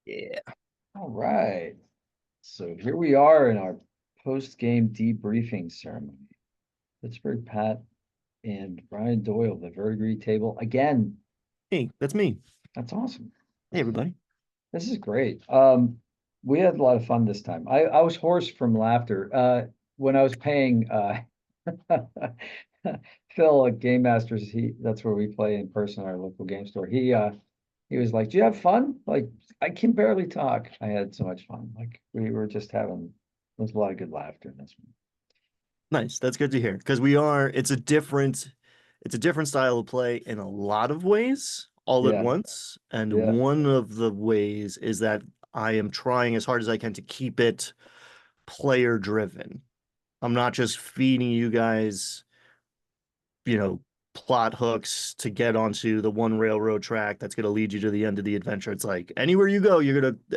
Yeah. All right. So here we are in our post-game debriefing ceremony. Pittsburgh Pat and Brian Doyle, the Verdigris table. Again, Hey, that's me. that's awesome. Hey, everybody. This is great. We had a lot of fun this time. I was hoarse from laughter. When I was paying Phil at Game Masters, that's where we play in person, our local game store. He was like, "Do you have fun?" Like, I can barely talk. I had so much fun. Like we were just having there's a lot of good laughter in this one. Nice. That's good to hear because it's a different style of play in a lot of ways all at Yeah, once. And yeah. one of the ways is that I am trying as hard as I can to keep it player driven. I'm not just feeding you guys, you know, plot hooks to get onto the one railroad track that's going to lead you to the end of the adventure. It's like anywhere you go,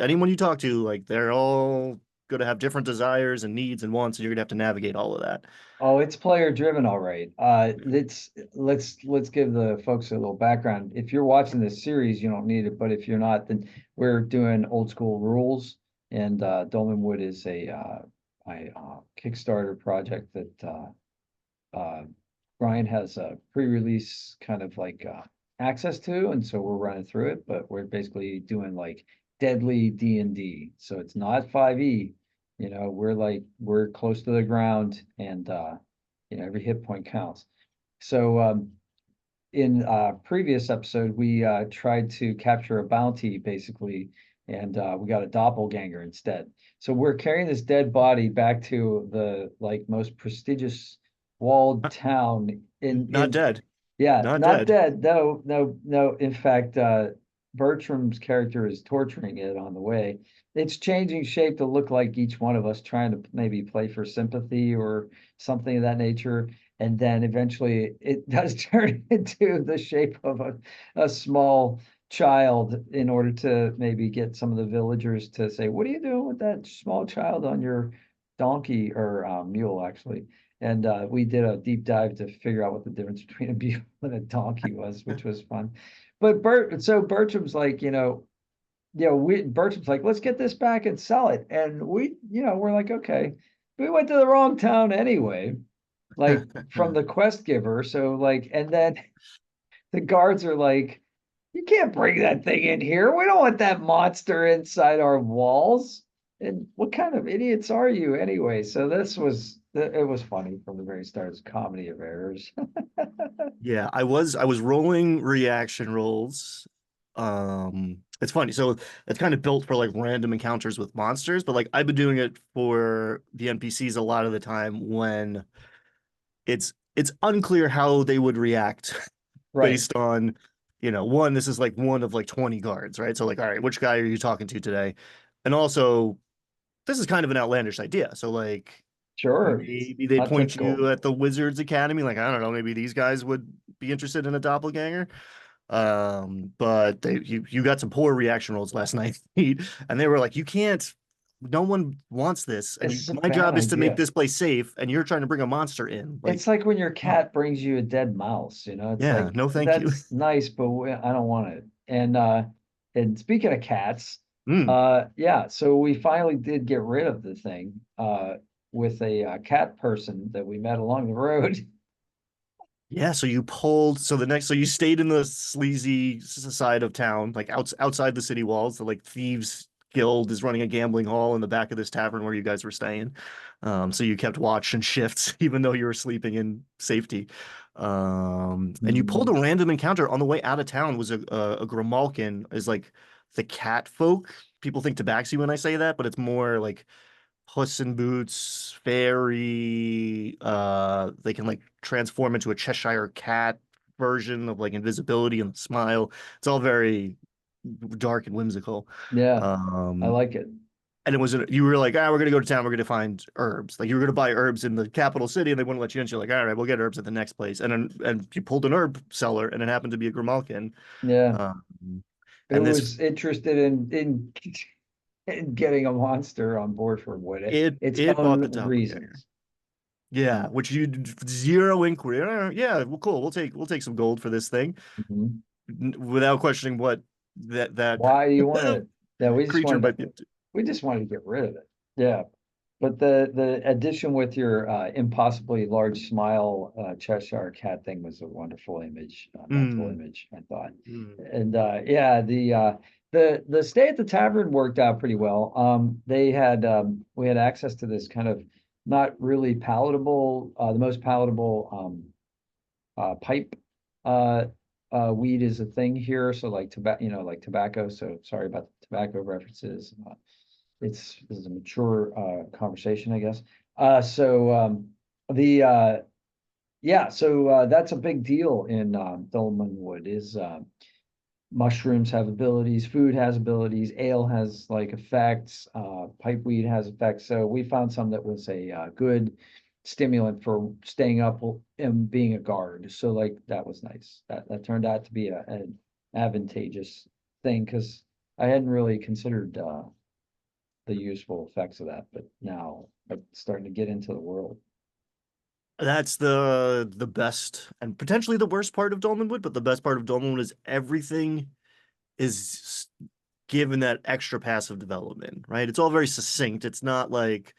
anyone you talk to, like they're all going to have different desires and needs and wants, and you're going to have to navigate all of that. Oh, it's player driven, all right. Let's give the folks a little background. If you're watching this series, you don't need it, but if you're not, then we're doing old school rules. And Dolmenwood is a Kickstarter project that Brian has a pre-release kind of like access to, and so we're running through it. But we're basically doing like deadly D&D, so it's not 5e. We're close to the ground, and every hit point counts. So in previous episode, we tried to capture a bounty basically, and we got a doppelganger instead. So we're carrying this dead body back to the like most prestigious walled town Not dead. yeah, Not not dead. dead. No, no, no. In fact, Bertram's character is torturing it on the way. It's changing shape to look like each one of us trying to maybe play for sympathy or something of that nature. And then eventually it does turn into the shape of a small child in order to maybe get some of the villagers to say, "What are you doing with that small child on your donkey or mule, actually?" And we did a deep dive to figure out what the difference between a mule and a donkey was, which was fun. But Bertram's like, Bertram's like, let's get this back and sell it. And we're like, okay. We went to the wrong town anyway, like from the quest giver. So like, and then the guards are like, you can't bring that thing in here. We don't want that monster inside our walls. And what kind of idiots are you anyway? So it was funny from the very start. It's comedy of errors. Yeah, I was rolling reaction rolls. It's funny. So it's kind of built for like random encounters with monsters, but like I've been doing it for the NPCs a lot of the time when it's unclear how they would react Right. based on, one, this is like one of like 20 guards, right? So like, all right, which guy are you talking to today? And also, this is kind of an outlandish idea. So like Sure. It's maybe they'd not point you typical. at the Wizards Academy. Like, I don't know, maybe these guys would be interested in a doppelganger. But you got some poor reaction rolls last night, and they were like, you can't, no one wants this, and This is a my bad job is to make idea. this place safe, and you're trying to bring a monster in. It's Like, like when your oh, cat brings you a dead mouse, it's yeah, like no, thank you. that's nice, but I don't want it. And speaking of cats, Mm. yeah, so we finally did get rid of the thing with a cat person that we met along the road. Yeah, so you stayed in the sleazy side of town, like outside the city walls. The like thieves guild is running a gambling hall in the back of this tavern where you guys were staying. So you kept watch and shifts even though you were sleeping in safety. And you pulled a random encounter on the way out of town. Was a Grimalkin, is like the cat folk. People think Tabaxi when I say that, but it's more like Puss in Boots, fairy. They can like transform into a Cheshire cat version of like invisibility and smile. It's all very dark and whimsical. Yeah, I Um, like it. and you were like, we're gonna go to town. We're gonna find herbs. Like you were gonna buy herbs in the capital city, and they wouldn't let you in. So you're like, all right, we'll get herbs at the next place. And you pulled an herb seller, and it happened to be a Grimalkin. Yeah, Um, it and this was interested in getting a monster on board for its it bought own the doppelganger. reasons. Yeah, which you zero inquiry. Yeah, well, cool. We'll take some gold for this thing Mhm. without questioning what that Why do you want it? Yeah, creature might be. we just wanted to get rid of it. Yeah. But the addition with your impossibly large smile Cheshire cat thing was a wonderful image, mental Mm, image, I thought. mm. And yeah, the stay at the tavern worked out pretty well. They had we had access to this kind of not really palatable, the most palatable pipe uh weed is a thing here. So like tobacco, like tobacco. So sorry about the tobacco references. This is a mature conversation, I guess. The yeah, so that's a big deal in Dolmenwood is mushrooms have abilities, food has abilities, ale has like effects, pipeweed has effects. So we found some that was a good stimulant for staying up and being a guard. So like that was nice. That turned out to be an advantageous thing because I hadn't really considered the useful effects of that, but now I'm starting to get into the world. That's the best and potentially the worst part of Dolmenwood, but the best part of Dolmenwood is everything is given that extra passive development, right? It's all very succinct. It's not like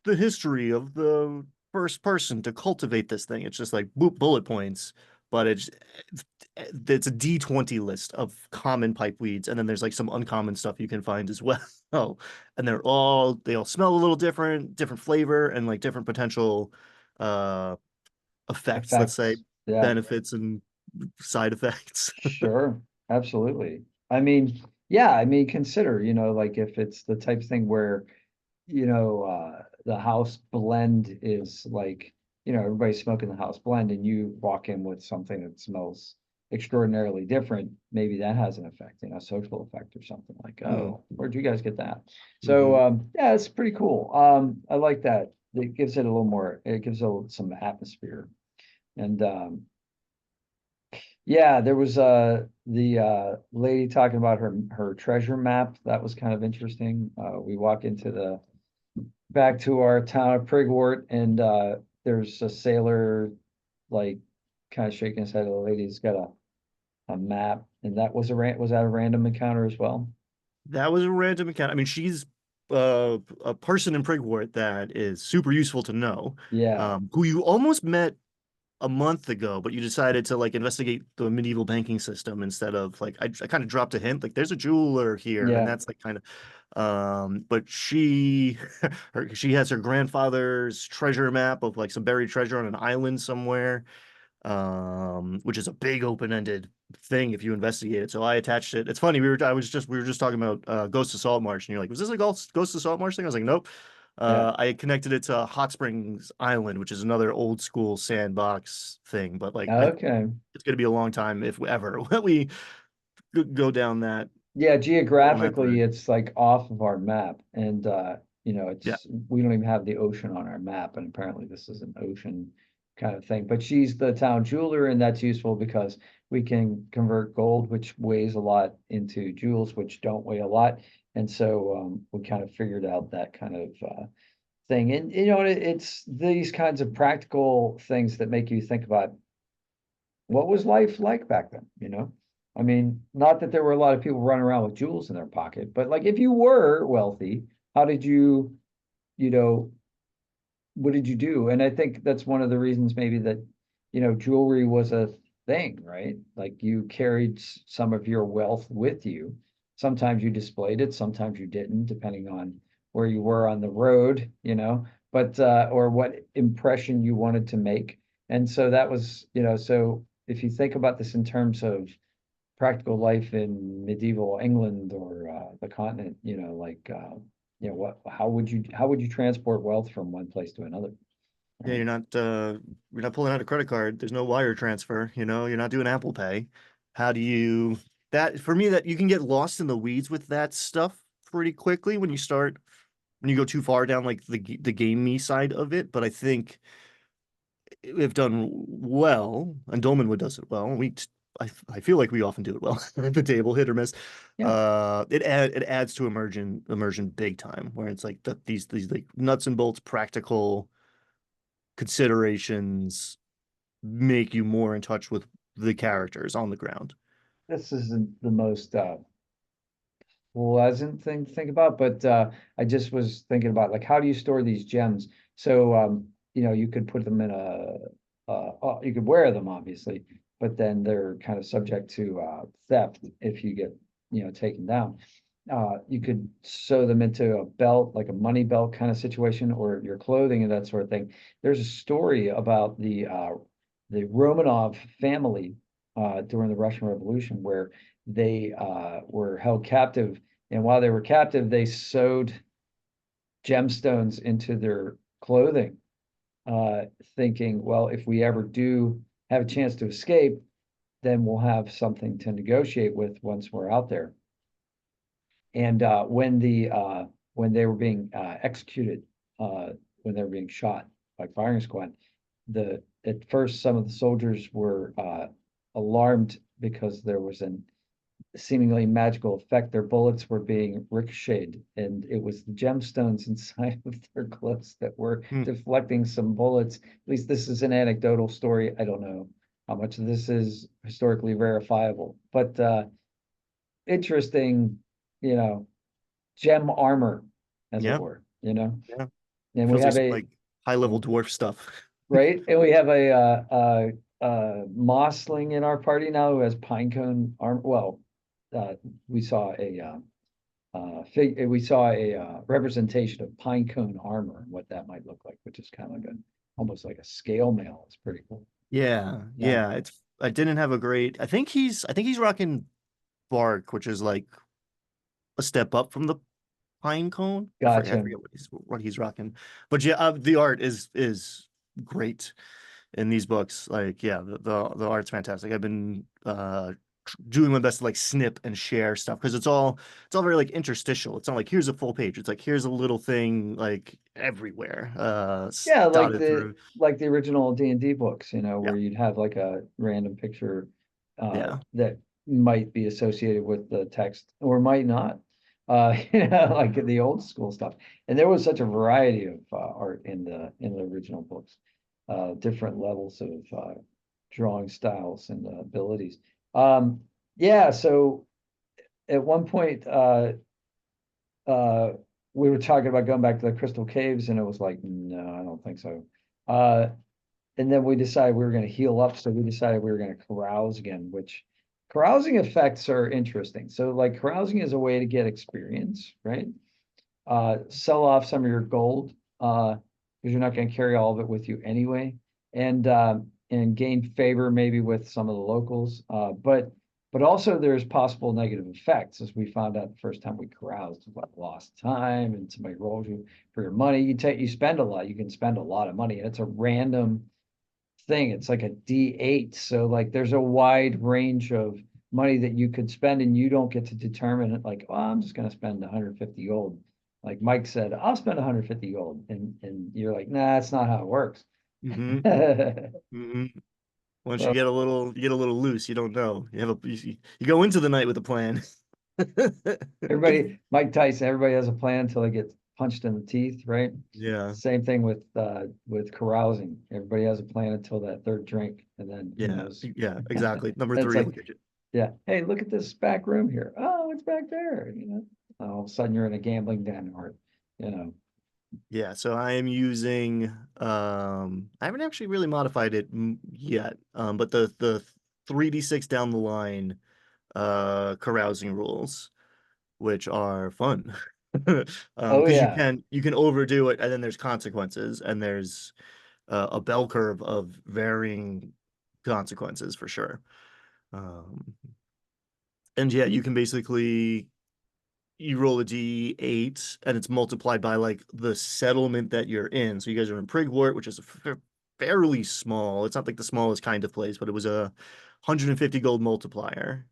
the history of the first person to cultivate this thing. It's just like boop bullet points, but it's a D20 list of common pipe weeds, and then there's like some uncommon stuff you can find as well. And they all smell a little different, different flavor, and like different potential uh effects, let's say Effects. Yeah, benefits and side effects. sure. Absolutely. I mean, yeah, I mean, consider, like if it's the type of thing where, the house blend is like, everybody's smoking the house blend and you walk in with something that smells extraordinarily different, maybe that has an effect, social effect or something like, Mm, oh, where'd you guys get that? So, hmm yeah, it's pretty cool. I like that. It gives it a little more, it gives it some atmosphere. And yeah, there was the lady talking about her treasure map. That was kind of interesting. We walk into the back to our town of Prigwort, and there's a sailor like kind of shaking his head. The lady's got a map, and that was was that a random encounter as well? That was a random account. I mean, she's a person in Prigwort that is super useful to know, Yeah, who you almost met a month ago, but you decided to like investigate the medieval banking system instead of like I kind of dropped a hint like there's a jeweler here, and yeah. that's like kind of but she has her grandfather's treasure map of like some buried treasure on an island somewhere, which is a big open-ended thing if you investigate it. So I attached it. It's funny, we were just talking about Ghost of Salt Marsh, and you're like, was this a Ghost of Salt Marsh thing? I was like, nope. Yeah. I connected it to Hot Springs Island, which is another old school sandbox thing. But like, Okay. it's gonna be a long time if ever we go down Yeah, that geographically, route. it's like off of our map, and Yeah, it's we don't even have the ocean on our map, and apparently this is an ocean kind of thing. But she's the town jeweler, and that's useful because we can convert gold, which weighs a lot, into jewels, which don't weigh a lot, and so we kind of figured out that kind of thing. And it's these kinds of practical things that make you think about what was life like back then, I mean, not that there were a lot of people running around with jewels in their pocket, but like if you were wealthy, how did you know, what did you do? And I think that's one of the reasons maybe that, jewelry was a thing, right? Like you carried some of your wealth with you. Sometimes you displayed it, sometimes you didn't, depending on where you were on the road, but or what impression you wanted to make. And so that was, so if you think about this in terms of practical life in medieval England or the continent, like how would you transport wealth from one place to another? yeah. Right. You're not pulling out a credit card. There's no wire transfer. You're not doing Apple Pay. How do you that for me that you can get lost in the weeds with that stuff pretty quickly when you go too far down like the gamey side of it. But I think we've done well, and Dolmenwood does it well. I feel like we often do it well at the table, hit or miss. Yeah. It adds to immersion big time, where it's like these like nuts and bolts practical considerations make you more in touch with the characters on the ground. This isn't the most pleasant thing to think about, but I just was thinking about like how do you store these gems? So you could put them in you could wear them obviously, but then they're kind of subject to theft if you get taken down. You could sew them into a belt, like a money belt kind of situation, or your clothing and that sort of thing. There's a story about the Romanov family during the Russian Revolution where they were held captive, and while they were captive, they sewed gemstones into their clothing, thinking, well, if we ever do have a chance to escape, then we'll have something to negotiate with once we're out there. And when they were being executed, when they were being shot by firing squad, the at first some of the soldiers were alarmed because there was an seemingly magical effect. Their bullets were being ricocheted, and it was the gemstones inside of their clothes that were Hmm. deflecting some bullets. At least this is an anecdotal story. I don't know how much of this is historically verifiable, but interesting, you know, gem armor, as it Yeah, were, yeah. And we Feels like have some a like high level dwarf stuff. right, and we have a Mossling in our party now who has pine cone armor. Well, we saw a representation of pine cone armor and what that might look like, which is kind of like almost like a scale mail. It's pretty cool. Yeah, Yeah, yeah. I didn't have a great. I think he's rocking bark, which is like a step up from the pine cone. I gotcha. forget what he's rocking. But yeah, the art is great in these books. Like, yeah, the art's fantastic. I've been doing my best to like snip and share stuff because it's all very like interstitial. It's not like here's a full page. It's like here's a little thing like everywhere, Yeah, dotted through. like the original D&D books, Yeah, where you'd have like a random picture yeah. that might be associated with the text or might not. Like the old school stuff. And there was such a variety of art in the original books, different levels of drawing styles and abilities. Um, yeah, so at one point uh we were talking about going back to the Crystal Caves, and it was like, no, I don't think so. Uh, and then we decided we were going to heal up, so we decided we were going to carouse again, which carousing effects are interesting. So, like, carousing is a way to get experience, right? Sell off some of your gold, because you're not going to carry all of it with you anyway, and gain favor maybe with some of the locals. But also there's possible negative effects, as we found out the first time we caroused, like lost time, and somebody rolls you for your money. You spend a lot. You can spend a lot of money, and it's a random thing. It's like a D8. So like there's a wide range of money that you could spend, and you don't get to determine it like, oh, I'm just going to spend 150 gold. Like Mike said, I'll spend 150 gold. And you're like, nah, that's not how it works. Hmm. Hmm. Once So you get a little loose. You don't know. You go into the night with a plan. Mike Tyson, everybody has a plan until they get punched in the teeth, right? Yeah, Same thing with carousing. Everybody has a plan until that third drink, and then who yeah, knows? yeah, exactly. Number It's three will like, get you. yeah, hey, look at this back room here. Oh, it's back there. All of a sudden you're in a gambling den, or you know, Yeah, so I am using I haven't actually really modified it yet. But the 3d6 down the line carousing rules, which are fun. oh Because yeah, you can overdo it and then there's consequences and there's a bell curve of varying consequences for sure. Um, and yeah, you can basically you roll a d8 and it's multiplied by like the settlement that you're in. So you guys are in Prigwort, which is fairly small. It's not like the smallest kind of place, but it was a 150 gold multiplier.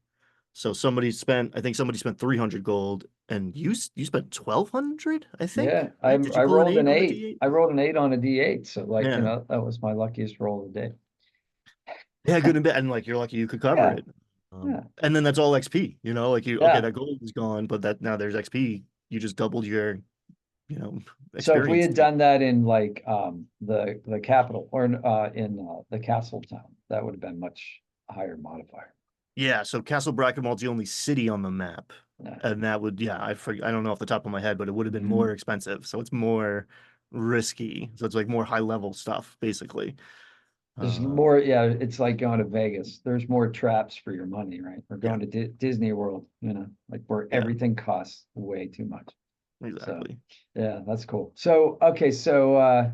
So I think somebody spent 300 gold, and you spent 1,200, I think, yeah. right? Did you I pull an rolled an eight on the eight. D8? I rolled an eight on a D8. So like, Yeah. that was my luckiest roll of the day. Yeah, good and bad. And like you're lucky you could cover Yeah, it. yeah, And then that's all XP, like okay, yeah. that gold is gone, but that now there's XP. You just doubled your, you know, So if we experience. had done that in like the capital or in the castle town, that would have been much higher modifier. Yeah, so Castle Brackenwald's the only city on the map. Yeah. and that would, yeah, I don't know off the top of my head, but it would have been Mhm. more expensive. So it's more risky. So it's like more high level stuff, basically. There's Uh, more, yeah, it's like going to Vegas. There's more traps for your money, right? Or yeah, going to Disney World, like where yeah, everything costs way too much. So, exactly. yeah, that's cool. So, okay, so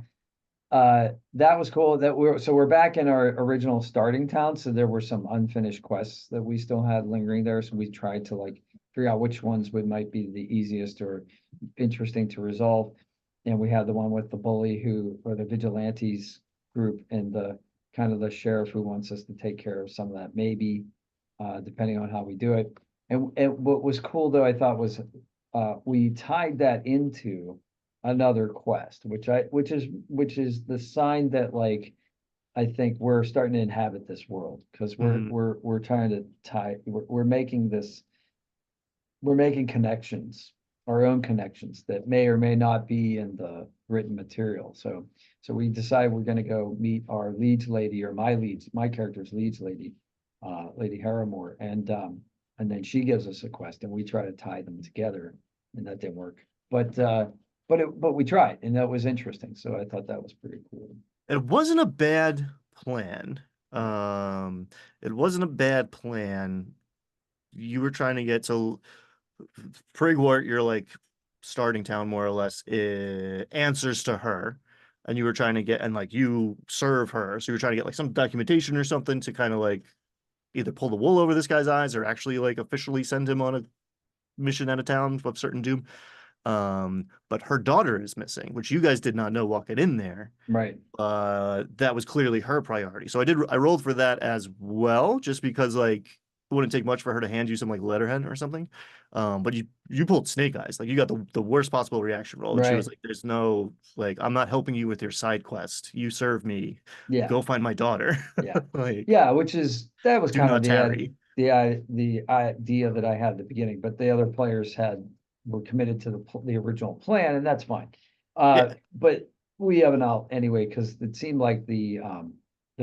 that was cool that we're back in our original starting town. So there were some unfinished quests that we still had lingering there. So we tried to like figure out which ones would might be the easiest or interesting to resolve. And we had the one with the bully who, or the vigilantes group, and the kind of the sheriff who wants us to take care of some of that, maybe, depending on how we do it. And what was cool though, I thought was, we tied that into another quest, which is the sign that like I think we're starting to inhabit this world because we're Mhm. we're we're trying to tie we're making this we're making connections, our own connections that may or may not be in the written material. So we decide we're going to go meet our leads lady, or my character's leads lady, Lady Harrimore, and then she gives us a quest and we try to tie them together, and that didn't work. But we tried, and that was interesting. So I thought that was pretty cool. It wasn't a bad plan. Um, it wasn't a bad plan. You were trying to get to Prigwort, you're like starting town more or less, answers to her. And you were trying to get, and like you serve her. So you were trying to get like some documentation or something to kind of like either pull the wool over this guy's eyes or actually like officially send him on a mission out of town of certain doom. But her daughter is missing, which you guys did not know walking in there. Right. That was clearly her priority. So I rolled for that as well, just because like it wouldn't take much for her to hand you some like letterhead or something. But you pulled snake eyes. Like you got the worst possible reaction roll. And she was Right. like, there's no like I'm not helping you with your side quest. You serve me. Yeah. Go find my daughter. Yeah. Like, Yeah, that was do kind of not tarry. the idea that I had at the beginning, but the other players were committed to the original plan, and that's fine. Yeah. But we have an out anyway, because it seemed like the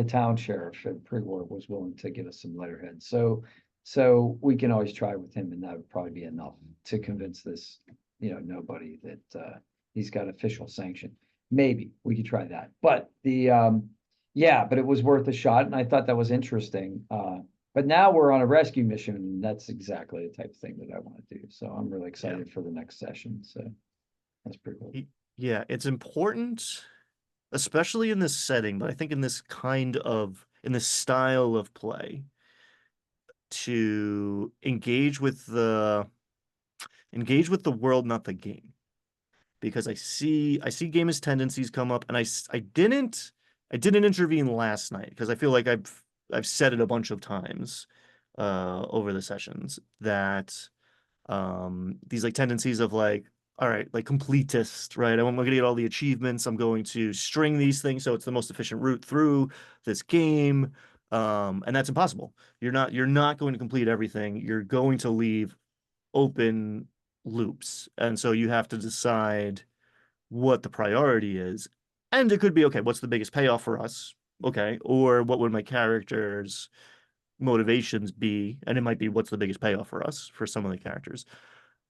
town sheriff at Prigward was willing to give us some letterhead. So we can always try with him, and that would probably be enough to convince this, nobody that he's got official sanction. Maybe we could try that. But yeah, but it was worth a shot, and I thought that was interesting. But now we're on a rescue mission, and that's exactly the type of thing that I want to do. So I'm really Yeah. excited for the next session. So that's pretty cool. Yeah, it's important, especially in this setting, but I think in this in this style of play, to engage with the world, not the game. Because I see gamist tendencies come up, and I didn't intervene last night because I feel like I've said it a bunch of times over the sessions that these like tendencies of like, all right, like completist, right? I'm gonna get all the achievements. I'm going to string these things so it's the most efficient route through this game. And that's impossible. You're not going to complete everything. You're going to leave open loops. And so you have to decide what the priority is. And it could be, okay, what's the biggest payoff for us? Okay. Or what would my character's motivations be? And it might be what's the biggest payoff for us for some of the characters.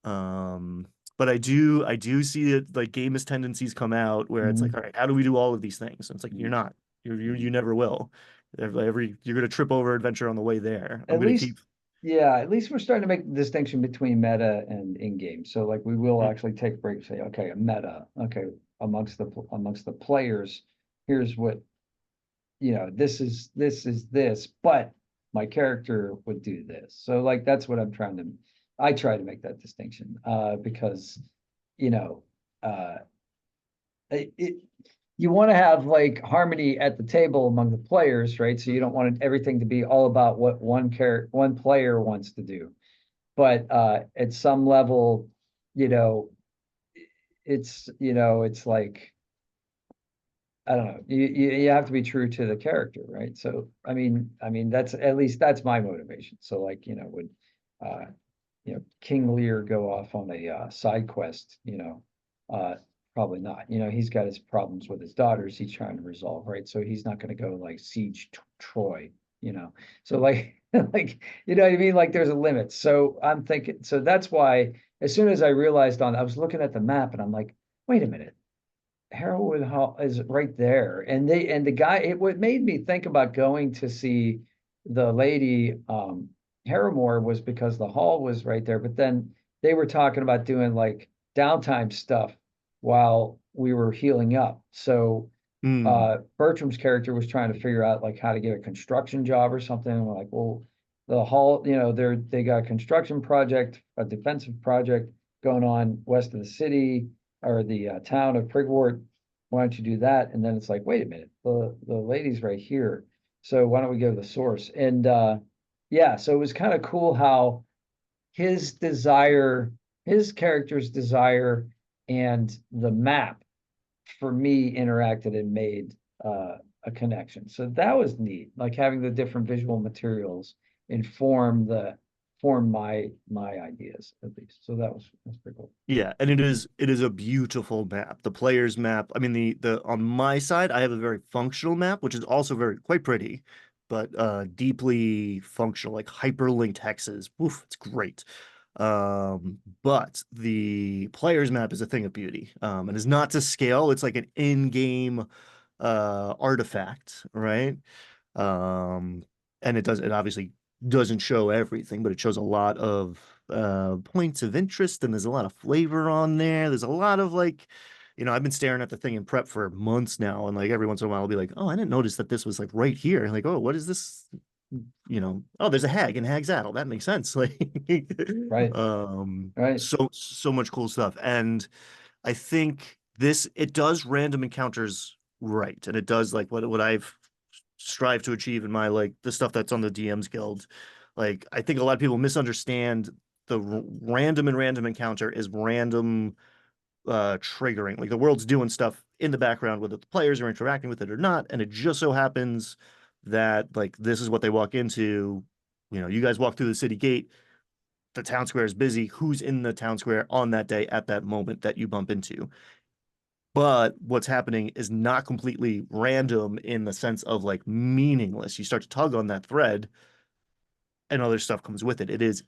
Um, but I do see it like gamist tendencies come out where it's like, Mhm. all right, how do we do all of these things? And it's like, you're Mhm. not. You never will. You're gonna trip over adventure on the way there. I'm At gonna least, keep. yeah, at least we're starting to make the distinction between meta and in-game. So like we will Mm, actually take a break and say, okay, a meta, okay, amongst the players, here's what, this is this, but my character would do this. So like that's what I try to make that distinction, because, you know, uh, it you want to have like harmony at the table among the players, right? So you don't want everything to be all about what one player wants to do. But at some level, you know, it's like, I don't know. You have to be true to the character, right? So I mean that's, at least that's my motivation. So like, would uh King Lear go off on a side quest, uh probably not. He's got his problems with his daughters he's trying to resolve, right? So he's not going to go like siege Troy, you know. So like like you know what I mean? Like there's a limit. So I'm thinking, so that's why as soon as I realized I was looking at the map and I'm like, wait a minute, Harrowwood Hall is right there. And the guy, it what made me think about going to see the lady Harrowmore was because the hall was right there. But then they were talking about doing like downtime stuff while we were healing up. So Hmm. Bertram's character was trying to figure out like how to get a construction job or something. And we're like, well, the hall, you know, they got a construction project, a defensive project going on west of the city or the town of Prigwort. Why don't you do that? And then it's like, wait a minute, the lady's right here. So why don't we go to the source? And yeah, so it was kind of cool how his desire, his character's desire, and the map for me interacted and made a connection. So that was neat, like having the different visual materials inform the form my ideas at least. So that's pretty cool. Yeah, and it is a beautiful map. The player's map. I mean, the on my side, I have a very functional map, which is also very quite pretty, but deeply functional, like hyperlinked hexes. Woof, it's great. But the player's map is a thing of beauty. And is not to scale. It's like an in-game artifact, right? Um, and it obviously doesn't show everything, but it shows a lot of points of interest, and there's a lot of flavor on there. There's a lot of like, I've been staring at the thing in prep for months now, and like every once in a while I'll be like, oh, I didn't notice that this was like right here. Like, oh, what is this? Oh, there's a hag in Hag's Addle. That makes sense. Like, Right, right. so much cool stuff. And I think it does random encounters right, and it does like what I've strived to achieve in my like the stuff that's on the DM's Guild. Like I think a lot of people misunderstand the random and random encounter is random triggering. Like the world's doing stuff in the background whether the players are interacting with it or not, and it just so happens that like this is what they walk into. You guys walk through the city gate, the town square is busy. Who's in the town square on that day at that moment that you bump into? But what's happening is not completely random in the sense of like meaningless. You start to tug on that thread and other stuff comes with it. It is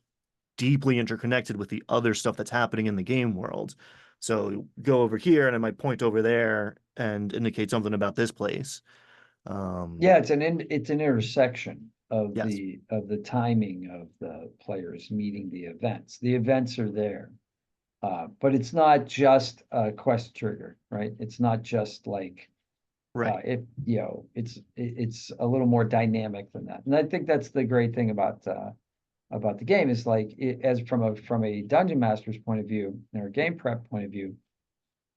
deeply interconnected with the other stuff that's happening in the game world. So go over here and I might point over there and indicate something about this place. Yeah, it's an intersection Yes, of the timing of the players meeting the events. The events are there. But it's not just a quest trigger, right? It's not just like right. it's a little more dynamic than that. And I think that's the great thing about the game is like as from a dungeon master's point of view or a game prep point of view,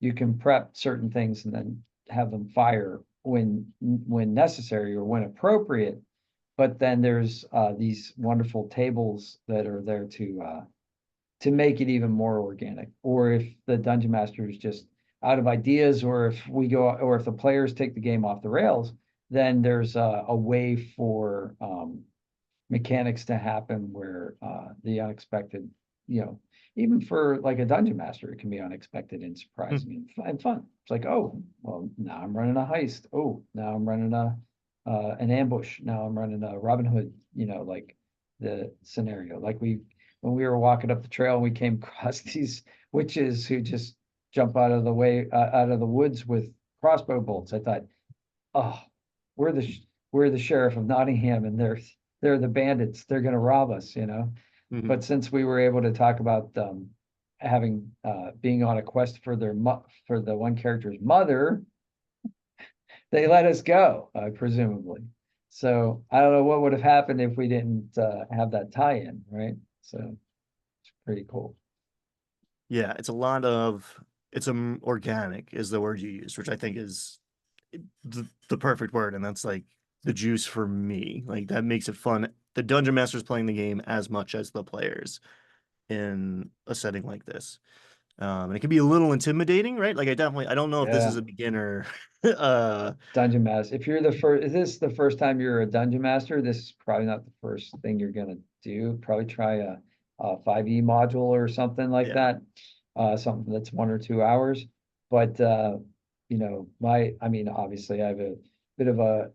you can prep certain things and then have them fire when necessary or when appropriate. But then there's these wonderful tables that are there to make it even more organic. Or if the dungeon master is just out of ideas, or if or if the players take the game off the rails, then there's a way for mechanics to happen where the unexpected, you know, even for like a dungeon master, it can be unexpected and Hmm. surprising and fun. It's like, oh, well, now I'm running a heist. Oh, now I'm running an ambush. Now I'm running a Robin Hood. Like the scenario. Like when we were walking up the trail and we came across these witches who just jump out of the way out of the woods with crossbow bolts. I thought, oh, we're we're the sheriff of Nottingham, and they're the bandits. They're going to rob us. Hmm. But since we were able to talk about having being on a quest for for the one character's mother, they let us go, presumably. So I don't know what would have happened if we didn't have that tie-in, right? So it's pretty cool. Yeah, it's organic is the word you use, which I think is the perfect word, and that's like the juice for me. Like that makes it fun. The dungeon master's playing the game as much as the players in a setting like this. And it can be a little intimidating, right? Like I don't know if this is Yeah. a beginner. uh, Dungeon master. If you're the first, is this the first time you're a dungeon master? This is probably not the first thing you're gonna do. Probably try a 5e module or something like yeah, that. Something that's 1 or 2 hours. But I mean, obviously, I have a bit of a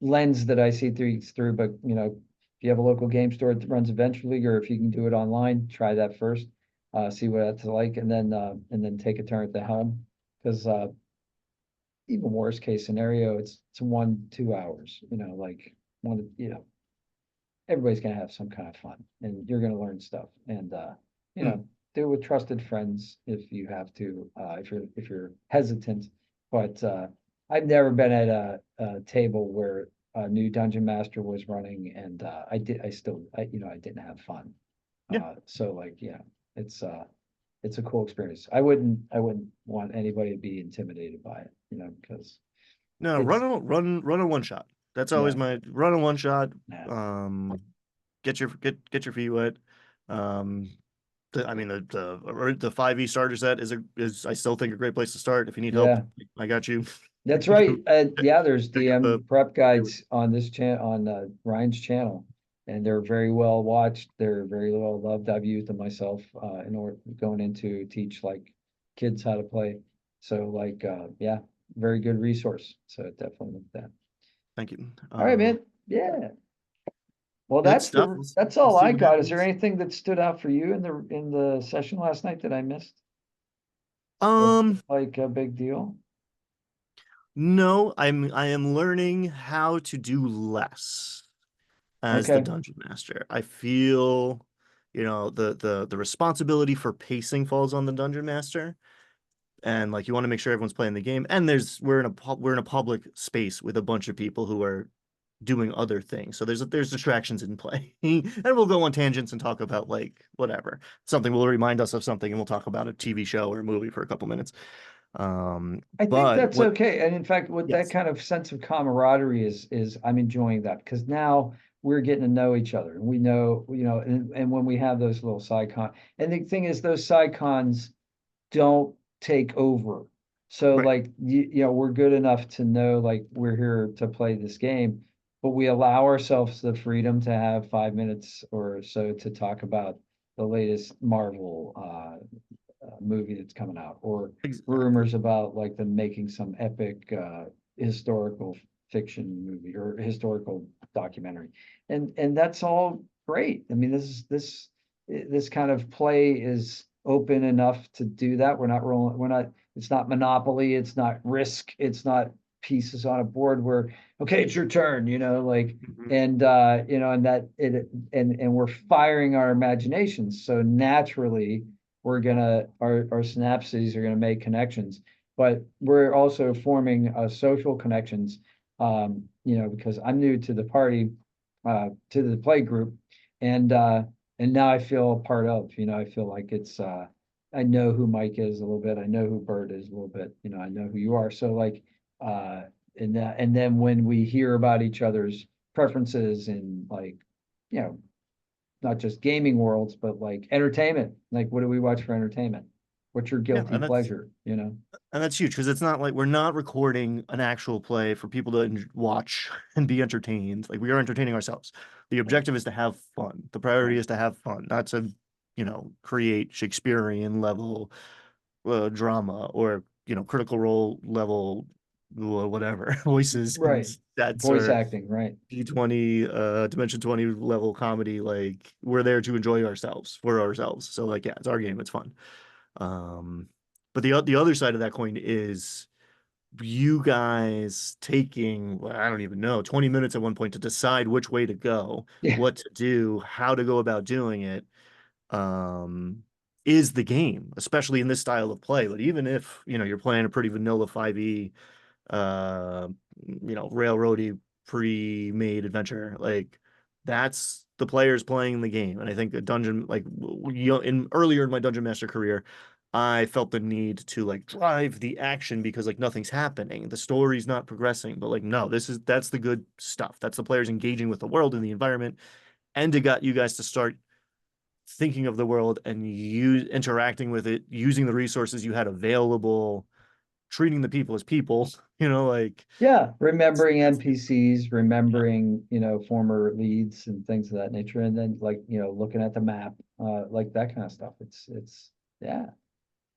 lens that I see through, but if you have a local game store that runs Adventure League, or if you can do it online, try that first. See what that's like, and then take a turn at the helm. Because even worst case scenario, it's 1, 2 hours, like one, everybody's gonna have some kind of fun and you're gonna learn stuff. And you Mm. know, do it with trusted friends if you have to, if you're hesitant. But I've never been at a table where a new dungeon master was running and I didn't have fun. Yeah. So like, it's it's a cool experience. I wouldn't want anybody to be intimidated by it, because No, it's run a one shot. That's always yeah, my run a one shot. yeah, Um, get your feet wet. Um, I mean the 5e starter set is I still think a great place to start. If you need help, yeah. I got you. That's right. Yeah, there's Check out the DM prep guides on this channel, on Ryan's channel, and they're very well watched. They're very well loved. I've used them myself in order going into teach like kids how to play. So like, yeah, very good resource. So definitely look at that. Thank you. All right, man. Yeah. Well, Good stuff. that's We'll all see I what got. Is there happens. anything that stood out for you in the session last night that I missed? Or Um, like a big deal? no, I am learning how to do less as the Okay. dungeon master. I feel, the responsibility for pacing falls on the dungeon master, and like you want to make sure everyone's playing the game. And we're in a public space with a bunch of people who are doing other things. So there's distractions in play. And we'll go on tangents and talk about like whatever. Something will remind us of something and we'll talk about a TV show or a movie for a couple minutes. I think But that's what okay. And in fact, with that yes, kind of sense of camaraderie is I'm enjoying that because now we're getting to know each other and we know, and when we have those little side con, and the thing is those side cons don't take over. So right. like we're good enough to know like we're here to play this game, but we allow ourselves the freedom to have 5 minutes or so to talk about the latest Marvel movie that's coming out, or Exactly. rumors about like them making some epic historical fiction movie or historical documentary. And that's all great. I mean, this kind of play is open enough to do that. We're not, it's not Monopoly, it's not Risk, it's not pieces on a board where, okay, it's your turn, like, Mhm. and and that it and we're firing our imaginations. So naturally our synapses are gonna make connections, but we're also forming social connections. Because I'm new to the party, to the play group, and now I feel a part of. I feel like it's I know who Mike is a little bit. I know who Bert is a little bit. I know who you are. So like, uh, and then when we hear about each other's preferences and like, you know, not just gaming worlds, but like entertainment. Like, what do we watch for entertainment? What's your Yeah, guilty pleasure? and that's huge because it's not like we're not recording an actual play for people to watch and be entertained. Like we are entertaining ourselves. The Right, objective is to have fun. The priority right, is to have fun, not to, create Shakespearean level drama or critical role level whatever voices and right. sets Voice or acting, right? D20 Dimension 20 level comedy. Like we're there to enjoy ourselves for ourselves. So like yeah, it's our game, it's fun. Um, but the other side of that coin is you guys taking, well, I don't even know, 20 minutes at one point to decide which way to go, Yeah, what to do, how to go about doing it, um, is the game, especially in this style of play. But even if, you're playing a pretty vanilla 5e, uh, railroady pre-made adventure, like that's the players playing the game. And I think a dungeon, like in earlier in my dungeon master career, I felt the need to like drive the action because like nothing's happening, the story's not progressing. But like no, that's the good stuff. That's the players engaging with the world and the environment, and it got you guys to start thinking of the world and you interacting with it, using the resources you had available, treating the people as people, like yeah. Remembering that's NPCs, yeah, remembering, former leads and things of that nature, and then like, looking at the map, like that kind of stuff. Yeah,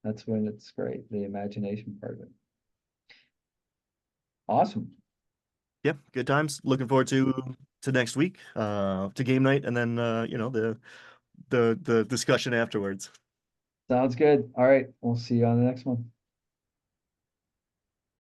that's when it's great. The imagination part of it. Awesome. Yeah, good times. Looking forward to next week, to game night, and then the discussion afterwards. Sounds good. All right, we'll see you on the next one.